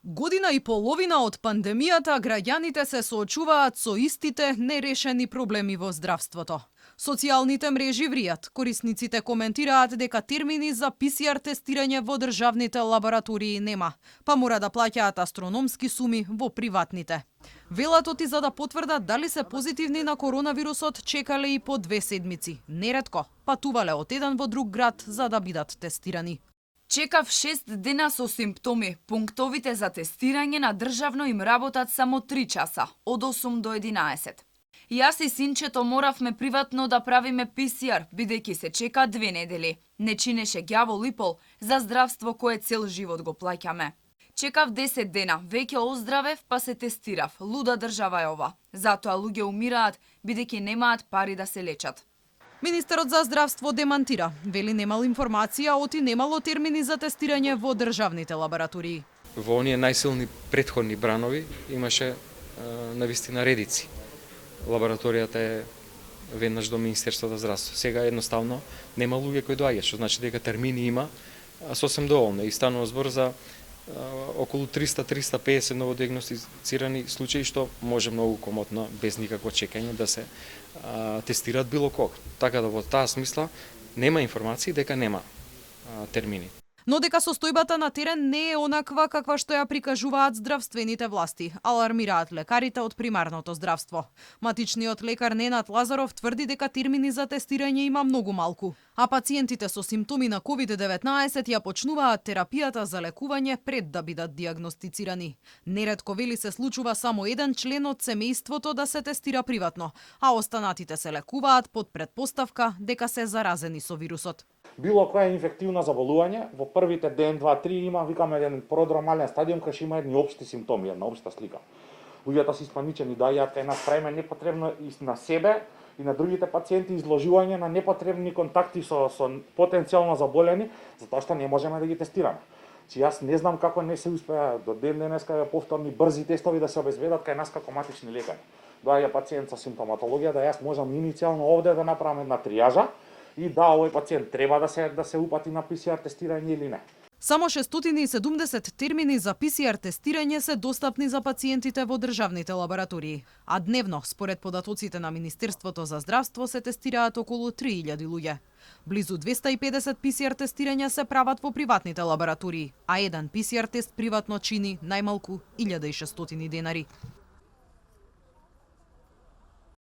Година и половина од пандемијата граѓаните се соочуваат со истите нерешени проблеми во здравството. Социјалните мрежи вријат, корисниците коментираат дека термини за ПСР тестирање во државните лаборатории нема, па мора да плаќаат астрономски суми во приватните. Велат оти за да потврдат дали се позитивни на коронавирусот чекале и по 2 седмици. Неретко патувале од еден во друг град за да бидат тестирани. Чекав 6 дена со симптоми. Пунктовите за тестирање на државно им работат само 3 часа, од 8 до 11. Јас и синчето моравме приватно да правиме ПСР, бидејќи се чека 2 недели. Не чинеше ѓавол и пол за здравство кое цел живот го плаќаме. Чекав 10 дена, веќе оздравев, па се тестирав. Луда држава е ова. Затоа луѓе умираат, бидејќи немаат пари да се лечат. Министерот за здравство демантира. Вели немал информација, оти немало термини за тестирање во државните лаборатории. Во оние најсилни претходни бранови имаше навистина редици. Лабораторијата е веднаш до Министерството за здравство. Сега едноставно нема луѓе кои доаѓаат, што значи дека термини има сосем доволно и станува збор за околу 300-350 новодиагностицирани случаи, што може многу комотно, без никакво чекање, да се тестираат било кога. Така да во таа смисла нема информации дека нема термини. Но дека состојбата на терен не е онаква каква што ја прикажуваат здравствените власти, алармираат лекарите од примарното здравство. Матичниот лекар Ненад Лазаров тврди дека термини за тестирање има многу малку, а пациентите со симптоми на COVID-19 ја почнуваат терапијата за лекување пред да бидат диагностицирани. Неретко вели се случува само еден член од семејството да се тестира приватно, а останатите се лекуваат под предпоставка дека се заразени со вирусот. Било која инфективно заболување, во првите ден, 2, 3 има, викаме, еден продромален стадиум кај што има едни општи симптоми, една општа слика. Луѓето се испаничени, доаѓаат кај нас, правиме непотребно и на себе и на другите пациенти изложување на непотребни контакти со потенцијално заболени, затоа што не можеме да ги тестираме. Јас не знам како не се успеа до ден денеска повторни брзи тестови да се обезбедат кај нас како матични лекари. Доаѓа пациент со симптоматологија, да јас можам иницијално овде да направам една тријажа и да овој пациент треба да се упати на ПСР тестирање или не. Само 670 термини за ПСР тестирање се достапни за пациентите во државните лаборатории, а дневно, според податоците на Министерството за здравство, се тестираат околу 3000 луѓе. Близу 250 ПСР тестирања се прават во приватните лаборатории, а еден ПСР тест приватно чини најмалку 1600 денари.